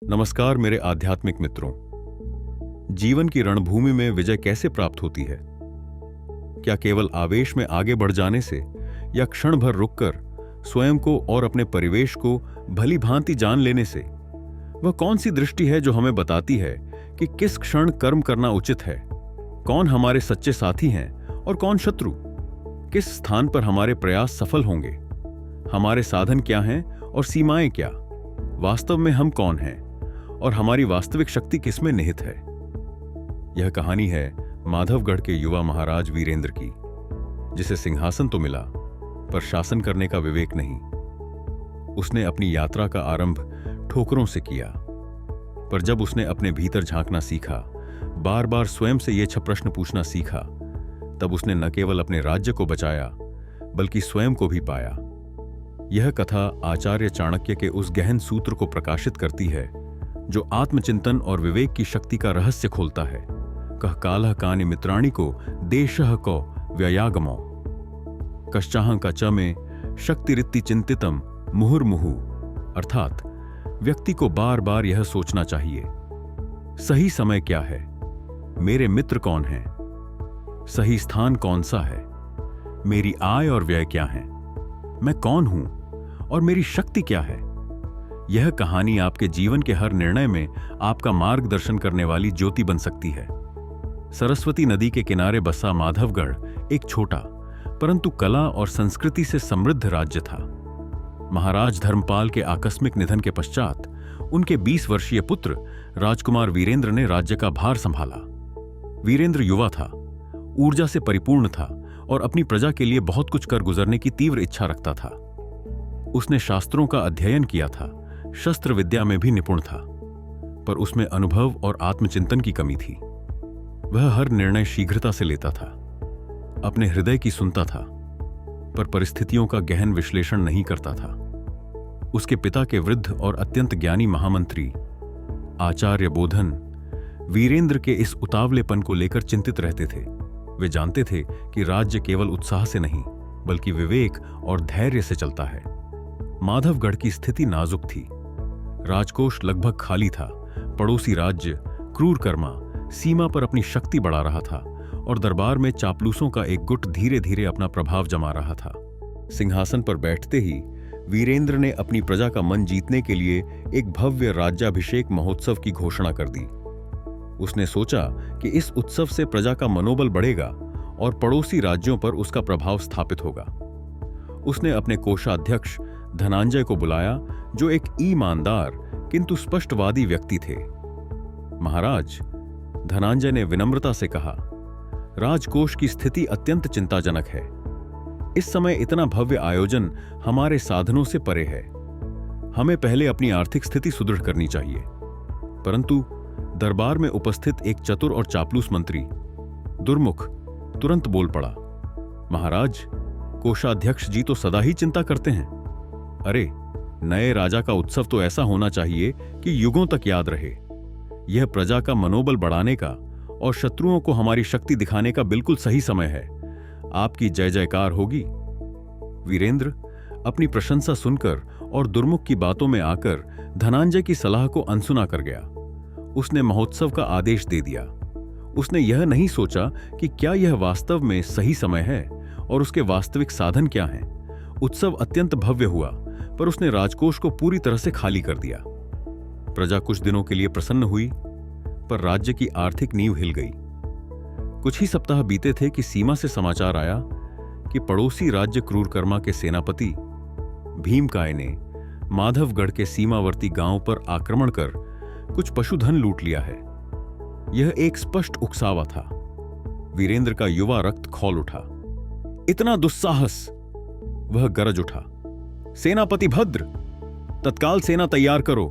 नमस्कार मेरे आध्यात्मिक मित्रों। जीवन की रणभूमि में विजय कैसे प्राप्त होती है? क्या केवल आवेश में आगे बढ़ जाने से, या क्षण भर रुककर स्वयं को और अपने परिवेश को भली भांति जान लेने से? वह कौन सी दृष्टि है जो हमें बताती है कि किस क्षण कर्म करना उचित है? कौन हमारे सच्चे साथी हैं और कौन शत्रु? किस स्थान पर हमारे प्रयास सफल होंगे? हमारे साधन क्या हैं और सीमाएं क्या? वास्तव में हम कौन हैं और हमारी वास्तविक शक्ति किसमें निहित है? यह कहानी है माधवगढ़ के युवा महाराज वीरेंद्र की, जिसे सिंहासन तो मिला पर शासन करने का विवेक नहीं। उसने अपनी यात्रा का आरंभ ठोकरों से किया, पर जब उसने अपने भीतर झांकना सीखा, बार बार स्वयं से यह प्रश्न पूछना सीखा, तब उसने न केवल अपने राज्य को बचाया बल्कि स्वयं को भी पाया। यह कथा आचार्य चाणक्य के उस गहन सूत्र को प्रकाशित करती है जो आत्मचिंतन और विवेक की शक्ति का रहस्य खोलता है। कह कालः कानि मित्राणि को देशः को व्ययागमो कश्चाहं का च में शक्तिरित्ति चिंतितम मुहुर्मुहु। अर्थात व्यक्ति को बार बार यह सोचना चाहिए, सही समय क्या है, मेरे मित्र कौन हैं, सही स्थान कौन सा है, मेरी आय और व्यय क्या है, मैं कौन हूं और मेरी शक्ति क्या है। यह कहानी आपके जीवन के हर निर्णय में आपका मार्गदर्शन करने वाली ज्योति बन सकती है। सरस्वती नदी के किनारे बसा माधवगढ़ एक छोटा परंतु कला और संस्कृति से समृद्ध राज्य था। महाराज धर्मपाल के आकस्मिक निधन के पश्चात उनके 20 वर्षीय पुत्र राजकुमार वीरेंद्र ने राज्य का भार संभाला। वीरेंद्र युवा था, ऊर्जा से परिपूर्ण था और अपनी प्रजा के लिए बहुत कुछ कर गुजरने की तीव्र इच्छा रखता था। उसने शास्त्रों का अध्ययन किया था, शस्त्र विद्या में भी निपुण था, पर उसमें अनुभव और आत्मचिंतन की कमी थी। वह हर निर्णय शीघ्रता से लेता था, अपने हृदय की सुनता था, पर परिस्थितियों का गहन विश्लेषण नहीं करता था। उसके पिता के वृद्ध और अत्यंत ज्ञानी महामंत्री आचार्य बोधन वीरेंद्र के इस उतावलेपन को लेकर चिंतित रहते थे। वे जानते थे कि राज्य केवल उत्साह से नहीं बल्कि विवेक और धैर्य से चलता है। माधवगढ़ की स्थिति नाजुक थी। राजकोष लगभग खाली था, पड़ोसी राज्य क्रूरकर्मा सीमा पर अपनी शक्ति बढ़ा रहा था और दरबार में चापलूसों का एक गुट धीरे धीरे अपना प्रभाव जमा रहा था। सिंहासन पर बैठते ही वीरेंद्र ने अपनी प्रजा का मन जीतने के लिए एक भव्य राज्याभिषेक महोत्सव की घोषणा कर दी। उसने सोचा कि इस उत्सव से प्रजा का मनोबल बढ़ेगा और पड़ोसी राज्यों पर उसका प्रभाव स्थापित होगा। उसने अपने कोषाध्यक्ष धनंजय को बुलाया, जो एक ईमानदार किंतु स्पष्टवादी व्यक्ति थे। महाराज, धनंजय ने विनम्रता से कहा, राजकोष की स्थिति अत्यंत चिंताजनक है। इस समय इतना भव्य आयोजन हमारे साधनों से परे है। हमें पहले अपनी आर्थिक स्थिति सुदृढ़ करनी चाहिए। परंतु दरबार में उपस्थित एक चतुर और चापलूस मंत्री दुर्मुख तुरंत बोल पड़ा, महाराज, कोषाध्यक्ष जी तो सदा ही चिंता करते हैं। अरे, नए राजा का उत्सव तो ऐसा होना चाहिए कि युगों तक याद रहे। यह प्रजा का मनोबल बढ़ाने का और शत्रुओं को हमारी शक्ति दिखाने का बिल्कुल सही समय है। आपकी जय जयकार होगी। वीरेंद्र अपनी प्रशंसा सुनकर और दुर्मुख की बातों में आकर धनंजय की सलाह को अनसुना कर गया। उसने महोत्सव का आदेश दे दिया। उसने यह नहीं सोचा कि क्या यह वास्तव में सही समय है और उसके वास्तविक साधन क्या हैं। उत्सव अत्यंत भव्य हुआ, पर उसने राजकोष को पूरी तरह से खाली कर दिया। प्रजा कुछ दिनों के लिए प्रसन्न हुई, पर राज्य की आर्थिक नींव हिल गई। कुछ ही सप्ताह बीते थे कि सीमा से समाचार आया कि पड़ोसी राज्य क्रूरकर्मा के सेनापति भीमकाय ने माधवगढ़ के सीमावर्ती गांव पर आक्रमण कर कुछ पशुधन लूट लिया है। यह एक स्पष्ट उकसावा था। वीरेंद्र का युवा रक्त खौल उठा। इतना दुस्साहस! वह गरज उठा, सेनापति भद्र, तत्काल सेना तैयार करो।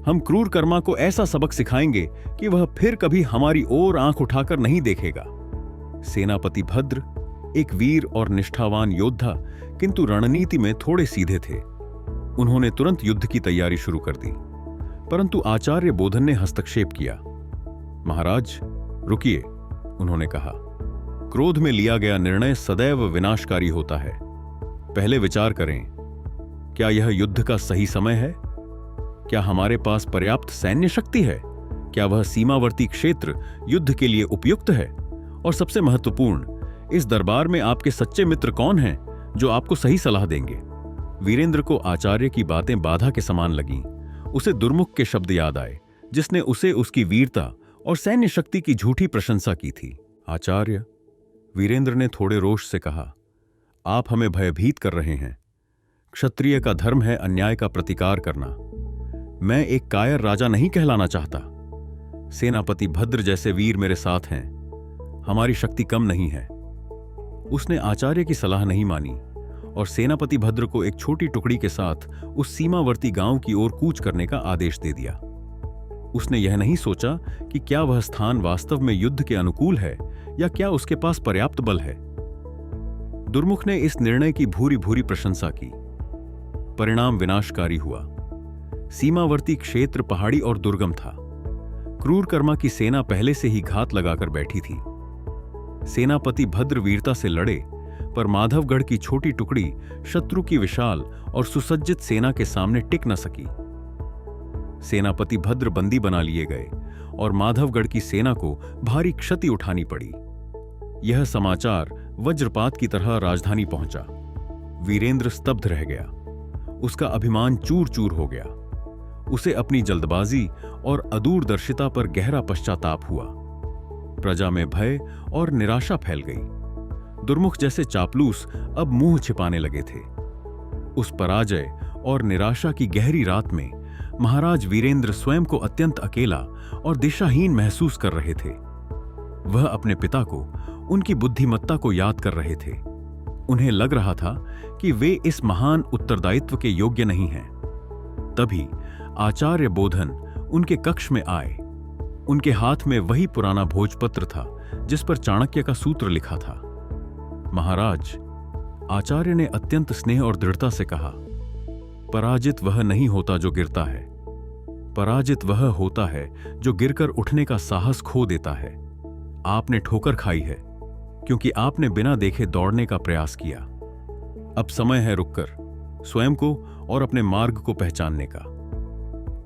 हम क्रूरकर्मा को ऐसा सबक सिखाएंगे कि वह फिर कभी हमारी ओर आंख उठाकर नहीं देखेगा। सेनापति भद्र एक वीर और निष्ठावान योद्धा किंतु रणनीति में थोड़े सीधे थे। उन्होंने तुरंत युद्ध की तैयारी शुरू कर दी, परंतु आचार्य बोधन ने हस्तक्षेप किया। महाराज, रुकिए, उन्होंने कहा। क्रोध में लिया गया निर्णय सदैव विनाशकारी होता है। पहले विचार करें, क्या यह युद्ध का सही समय है? क्या हमारे पास पर्याप्त सैन्य शक्ति है? क्या वह सीमावर्ती क्षेत्र युद्ध के लिए उपयुक्त है? और सबसे महत्वपूर्ण, इस दरबार में आपके सच्चे मित्र कौन हैं जो आपको सही सलाह देंगे? वीरेंद्र को आचार्य की बातें बाधा के समान लगीं। उसे दुर्मुख के शब्द याद आए, जिसने उसे उसकी वीरता और सैन्य शक्ति की झूठी प्रशंसा की थी। आचार्य, वीरेंद्र ने थोड़े रोष से कहा, आप हमें भयभीत कर रहे हैं। क्षत्रिय का धर्म है अन्याय का प्रतिकार करना। मैं एक कायर राजा नहीं कहलाना चाहता। सेनापति भद्र जैसे वीर मेरे साथ हैं। हमारी शक्ति कम नहीं है। उसने आचार्य की सलाह नहीं मानी और सेनापति भद्र को एक छोटी टुकड़ी के साथ उस सीमावर्ती गांव की ओर कूच करने का आदेश दे दिया। उसने यह नहीं सोचा कि क्या वह स्थान वास्तव में युद्ध के अनुकूल है या क्या उसके पास पर्याप्त बल है। दुर्मुख ने इस निर्णय की भूरी भूरी प्रशंसा की। परिणाम विनाशकारी हुआ। सीमावर्ती क्षेत्र पहाड़ी और दुर्गम था। क्रूरकर्मा की सेना पहले से ही घात लगाकर बैठी थी। सेनापति भद्र वीरता से लड़े, पर माधवगढ़ की छोटी टुकड़ी शत्रु की विशाल और सुसज्जित सेना के सामने टिक न सकी। सेनापति भद्र बंदी बना लिए गए और माधवगढ़ की सेना को भारी क्षति उठानी पड़ी। यह समाचार वज्रपात की तरह राजधानी पहुंचा। वीरेंद्र स्तब्ध रह गया। उसका अभिमान चूर चूर हो गया। उसे अपनी जल्दबाजी और अदूरदर्शिता पर गहरा पश्चाताप हुआ। प्रजा में भय और निराशा फैल गई। दुर्मुख जैसे चापलूस अब मुंह छिपाने लगे थे। उस पराजय और निराशा की गहरी रात में महाराज वीरेंद्र स्वयं को अत्यंत अकेला और दिशाहीन महसूस कर रहे थे। वह अपने पिता को, उनकी बुद्धिमत्ता को याद कर रहे थे। उन्हें लग रहा था कि वे इस महान उत्तरदायित्व के योग्य नहीं हैं। तभी आचार्य बोधन उनके कक्ष में आए। उनके हाथ में वही पुराना भोजपत्र था जिस पर चाणक्य का सूत्र लिखा था। महाराज, आचार्य ने अत्यंत स्नेह और दृढ़ता से कहा, पराजित वह नहीं होता जो गिरता है। पराजित वह होता है जो गिरकर उठने का साहस खो देता है। आपने ठोकर खाई है क्योंकि आपने बिना देखे दौड़ने का प्रयास किया। अब समय है रुककर स्वयं को और अपने मार्ग को पहचानने का।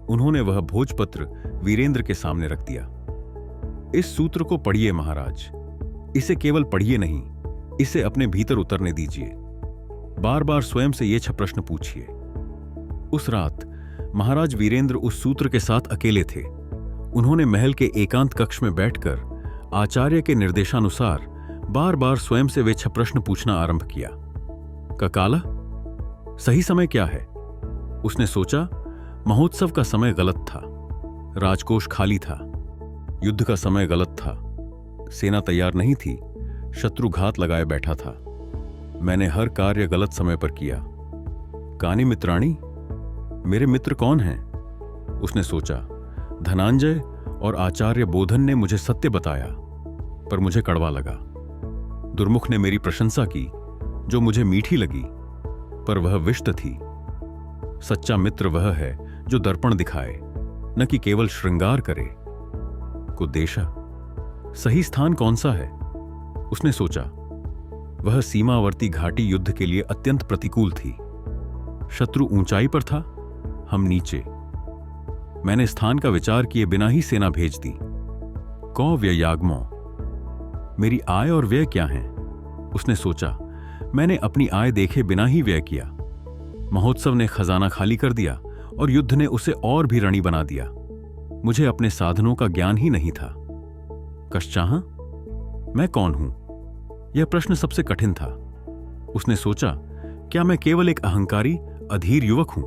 उन्होंने वह भोजपत्र वीरेंद्र के सामने रख दिया। इस सूत्र को पढ़िए महाराज। इसे केवल पढ़िए नहीं, इसे अपने भीतर उतरने दीजिए। बार बार स्वयं से ये 6 प्रश्न पूछिए। उस रात महाराज वीरेंद्र उस सूत्र के साथ अकेले थे। उन्होंने महल के एकांत कक्ष में बैठकर आचार्य के निर्देशानुसार बार बार स्वयं से वे 6 प्रश्न पूछना आरंभ किया। ककाला, सही समय क्या है? उसने सोचा, महोत्सव का समय गलत था। राजकोष खाली था। युद्ध का समय गलत था। सेना तैयार नहीं थी। शत्रु घात लगाए बैठा था। मैंने हर कार्य गलत समय पर किया। कानी मित्राणी, मेरे मित्र कौन हैं? उसने सोचा। धनंजय और आचार्य बोधन ने मुझे सत्य बताया, पर मुझे कड़वा लगा। दुर्मुख ने मेरी प्रशंसा की, जो मुझे मीठी लगी, पर वह विष्ट थी। सच्चा मित्र वह है जो दर्पण दिखाए, न कि केवल श्रृंगार करे। कुदेशा, सही स्थान कौन सा है? उसने सोचा। वह सीमावर्ती घाटी युद्ध के लिए अत्यंत प्रतिकूल थी। शत्रु ऊंचाई पर था, हम नीचे। मैंने स्थान का विचार किए बिना ही सेना भेज दी। कौ व्ययागमो, मेरी आय और व्यय क्या हैं? उसने सोचा। मैंने अपनी आय देखे बिना ही व्यय किया। महोत्सव ने खजाना खाली कर दिया और युद्ध ने उसे और भी ऋणी बना दिया। मुझे अपने साधनों का ज्ञान ही नहीं था। कश्चाह, मैं कौन हूं? यह प्रश्न सबसे कठिन था। उसने सोचा, क्या मैं केवल एक अहंकारी, अधीर युवक हूं,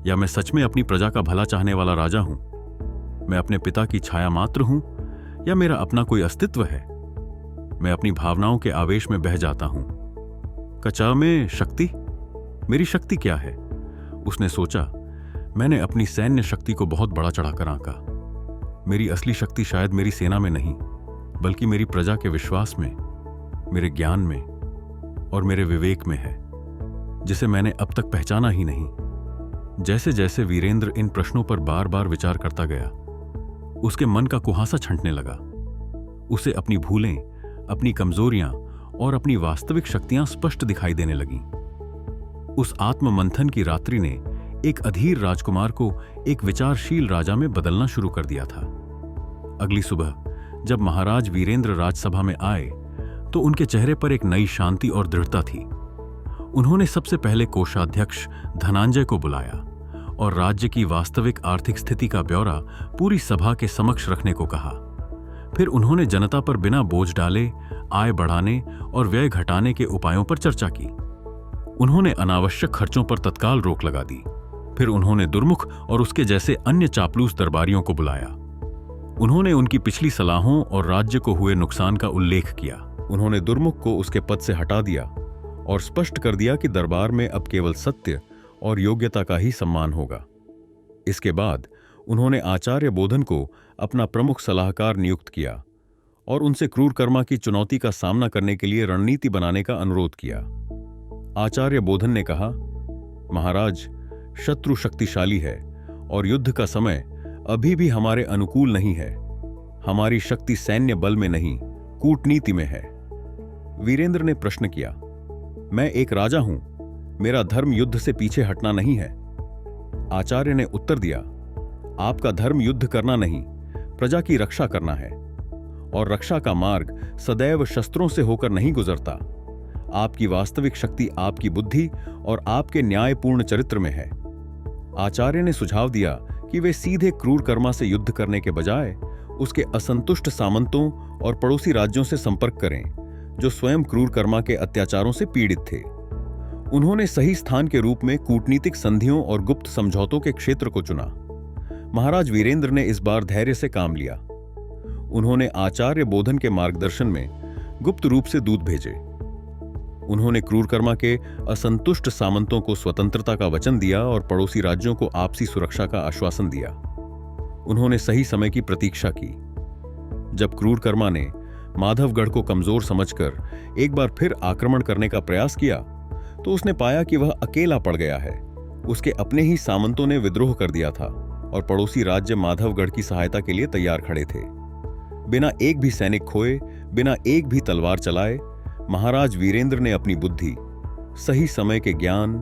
या मैं सच में अपनी प्रजा का भला चाहने वाला राजा हूं? मैं अपने पिता की छाया मात्र हूं, या मेरा अपना कोई अस्तित्व है? मैं अपनी भावनाओं के आवेश में बह जाता हूं। कचा में शक्ति, मेरी शक्ति क्या है? उसने सोचा। मैंने अपनी सैन्य शक्ति को बहुत बड़ा चढ़ाकर आंका। मेरी असली शक्ति शायद मेरी सेना में नहीं, बल्कि मेरी प्रजा के विश्वास में, मेरे ज्ञान में और मेरे विवेक में है, जिसे मैंने अब तक पहचाना ही नहीं। जैसे जैसे वीरेंद्र इन प्रश्नों पर बार बार विचार करता गया, उसके मन का कुहासा छंटने लगा। उसे अपनी भूलें, अपनी कमजोरियां और अपनी वास्तविक शक्तियां स्पष्ट दिखाई देने लगीं। उस आत्म मंथन की रात्रि ने एक अधीर राजकुमार को एक विचारशील राजा में बदलना शुरू कर दिया था। अगली सुबह जब महाराज वीरेंद्र राजसभा में आए तो उनके चेहरे पर एक नई शांति और दृढ़ता थी। उन्होंने सबसे पहले कोषाध्यक्ष धनंजय को बुलाया और राज्य की वास्तविक आर्थिक स्थिति का ब्यौरा पूरी सभा के समक्ष रखने को कहा। फिर उन्होंने जनता पर बिना बोझ डाले आय बढ़ाने और व्यय घटाने के उपायों पर चर्चा की। उन्होंने अनावश्यक खर्चों पर तत्काल रोक लगा दी। फिर उन्होंने दुर्मुख और उसके जैसे अन्य चापलूस दरबारियों को बुलाया। उन्होंने उनकी पिछली सलाहों और राज्य को हुए नुकसान का उल्लेख किया। उन्होंने दुर्मुख को उसके पद से हटा दिया और स्पष्ट कर दिया कि दरबार में अब केवल सत्य और योग्यता का ही सम्मान होगा। इसके बाद उन्होंने आचार्य बोधन को अपना प्रमुख सलाहकार नियुक्त किया और उनसे क्रूरकर्मा की चुनौती का सामना करने के लिए रणनीति बनाने का अनुरोध किया। आचार्य बोधन ने कहा, महाराज, शत्रु शक्तिशाली है और युद्ध का समय अभी भी हमारे अनुकूल नहीं है। हमारी शक्ति सैन्य बल में नहीं, कूटनीति में है। वीरेंद्र ने प्रश्न किया, मैं एक राजा हूं, मेरा धर्म युद्ध से पीछे हटना नहीं है। आचार्य ने उत्तर दिया, आपका धर्म युद्ध करना नहीं, प्रजा की रक्षा करना है, और रक्षा का मार्ग सदैव शस्त्रों से होकर नहीं गुजरता। आपकी वास्तविक शक्ति आपकी बुद्धि और आपके न्यायपूर्ण चरित्र में है। आचार्य ने सुझाव दिया कि वे सीधे क्रूरकर्मा से युद्ध करने के बजाय उसके असंतुष्ट सामंतों और पड़ोसी राज्यों से संपर्क करें जो स्वयं क्रूरकर्मा के अत्याचारों से पीड़ित थे। उन्होंने सही स्थान के रूप में कूटनीतिक संधियों और गुप्त समझौतों के क्षेत्र को चुना। महाराज वीरेंद्र ने इस बार धैर्य से काम लिया। उन्होंने आचार्य बोधन के मार्गदर्शन में गुप्त रूप से दूत भेजे। उन्होंने क्रूरकर्मा के असंतुष्ट सामंतों को स्वतंत्रता का वचन दिया और पड़ोसी राज्यों को आपसी सुरक्षा का आश्वासन दिया। उन्होंने सही समय की प्रतीक्षा की। जब क्रूरकर्मा ने माधवगढ़ को कमजोर समझकर एक बार फिर आक्रमण करने का प्रयास किया तो उसने पाया कि वह अकेला पड़ गया है। उसके अपने ही सामंतों ने विद्रोह कर दिया था और पड़ोसी राज्य माधवगढ़ की सहायता के लिए तैयार खड़े थे। बिना एक भी सैनिक खोए, बिना एक भी तलवार चलाए, महाराज वीरेंद्र ने अपनी बुद्धि, सही समय के ज्ञान,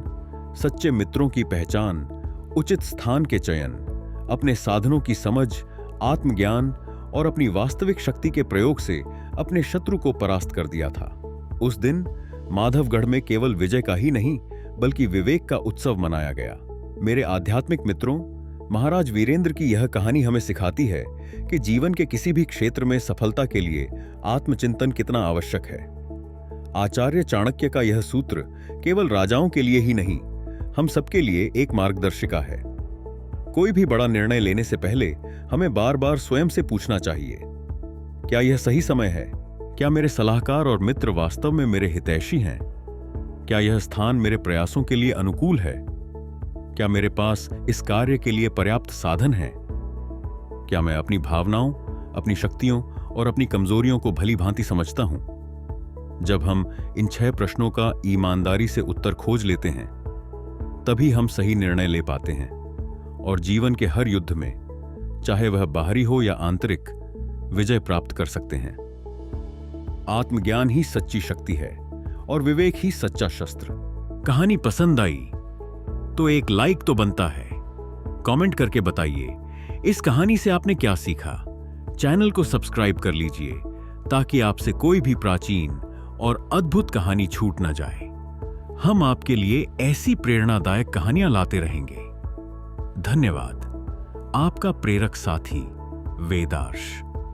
सच्चे मित्रों की पहचान, उचित स्थान के चयन, अपने साधनों की समझ, आत्मज्ञान और अपनी वास्तविक शक्ति के प्रयोग से अपने शत्रु को परास्त कर दिया था। उस दिन माधवगढ़ में केवल विजय का ही नहीं बल्कि विवेक का उत्सव मनाया गया। मेरे आध्यात्मिक मित्रों, महाराज वीरेंद्र की यह कहानी हमें सिखाती है कि जीवन के किसी भी क्षेत्र में सफलता के लिए आत्मचिंतन कितना आवश्यक है। आचार्य चाणक्य का यह सूत्र केवल राजाओं के लिए ही नहीं, हम सबके लिए एक मार्गदर्शिका है। कोई भी बड़ा निर्णय लेने से पहले हमें बार बार स्वयं से पूछना चाहिए, क्या यह सही समय है? क्या मेरे सलाहकार और मित्र वास्तव में मेरे हितैषी हैं? क्या यह स्थान मेरे प्रयासों के लिए अनुकूल है? क्या मेरे पास इस कार्य के लिए पर्याप्त साधन हैं? क्या मैं अपनी भावनाओं, अपनी शक्तियों और अपनी कमजोरियों को भली भांति समझता हूं? जब हम इन 6 प्रश्नों का ईमानदारी से उत्तर खोज लेते हैं, तभी हम सही निर्णय ले पाते हैं और जीवन के हर युद्ध में, चाहे वह बाहरी हो या आंतरिक, विजय प्राप्त कर सकते हैं। आत्मज्ञान ही सच्ची शक्ति है और विवेक ही सच्चा शस्त्र। कहानी पसंद आई तो एक लाइक तो बनता है। कमेंट करके बताइए इस कहानी से आपने क्या सीखा। चैनल को सब्सक्राइब कर लीजिए ताकि आपसे कोई भी प्राचीन और अद्भुत कहानी छूट न जाए। हम आपके लिए ऐसी प्रेरणादायक कहानियां लाते रहेंगे। धन्यवाद। आपका प्रेरक साथी वेदार्श।